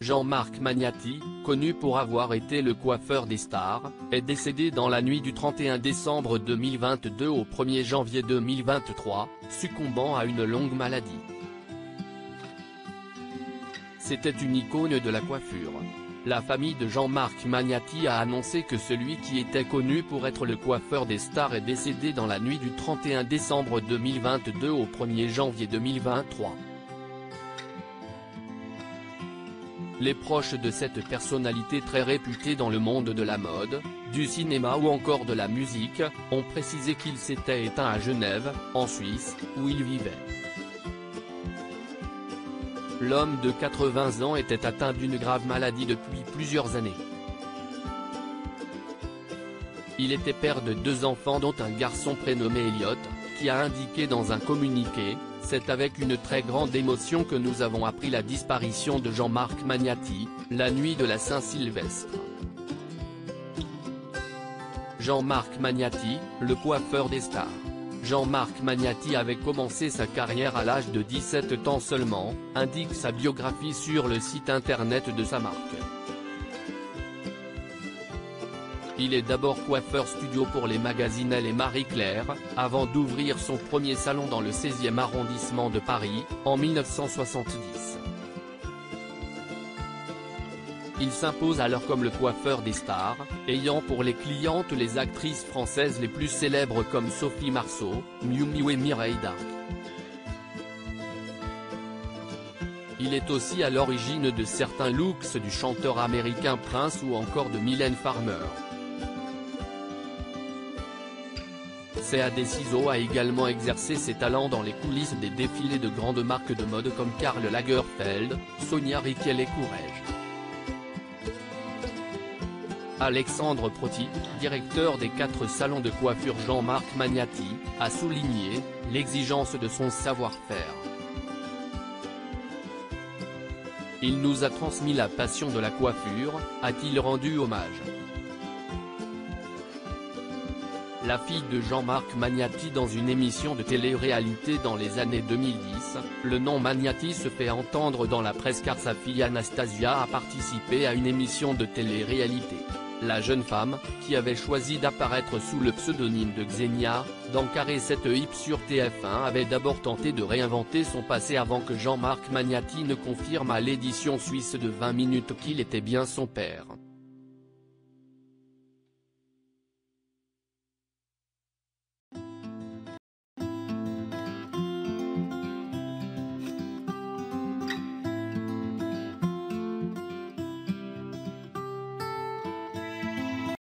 Jean-Marc Magnati, connu pour avoir été le coiffeur des stars, est décédé dans la nuit du 31 décembre 2022 au 1er janvier 2023, succombant à une longue maladie. C'était une icône de la coiffure. La famille de Jean-Marc Magnati a annoncé que celui qui était connu pour être le coiffeur des stars est décédé dans la nuit du 31 décembre 2022 au 1er janvier 2023. Les proches de cette personnalité très réputée dans le monde de la mode, du cinéma ou encore de la musique, ont précisé qu'il s'était éteint à Genève, en Suisse, où il vivait. L'homme de 80 ans était atteint d'une grave maladie depuis plusieurs années. Il était père de 2 enfants dont un garçon prénommé Elliot, qui a indiqué dans un communiqué: « C'est avec une très grande émotion que nous avons appris la disparition de Jean-Marc Magnati, la nuit de la Saint-Sylvestre. » Jean-Marc Magnati, le coiffeur des stars. Jean-Marc Magnati avait commencé sa carrière à l'âge de 17 ans seulement, indique sa biographie sur le site internet de sa marque. Il est d'abord coiffeur studio pour les magazines Elle et Marie-Claire, avant d'ouvrir son premier salon dans le 16e arrondissement de Paris, en 1970. Il s'impose alors comme le coiffeur des stars, ayant pour les clientes les actrices françaises les plus célèbres comme Sophie Marceau, Miu Miu et Mireille d'Arc. Il est aussi à l'origine de certains looks du chanteur américain Prince ou encore de Mylène Farmer. Ciseaux a également exercé ses talents dans les coulisses des défilés de grandes marques de mode comme Karl Lagerfeld, Sonia Rykiel et Courrèges. Alexandre Proty, directeur des 4 salons de coiffure Jean-Marc Magnati, a souligné l'exigence de son savoir-faire. Il nous a transmis la passion de la coiffure, a-t-il rendu hommage. La fille de Jean-Marc Magnati dans une émission de télé-réalité dans les années 2010, le nom Magnati se fait entendre dans la presse car sa fille Anastasia a participé à une émission de télé-réalité. La jeune femme, qui avait choisi d'apparaître sous le pseudonyme de Xenia, dans Carré 7 Hip sur TF1 avait d'abord tenté de réinventer son passé avant que Jean-Marc Magnati ne confirme à l'édition suisse de 20 minutes qu'il était bien son père.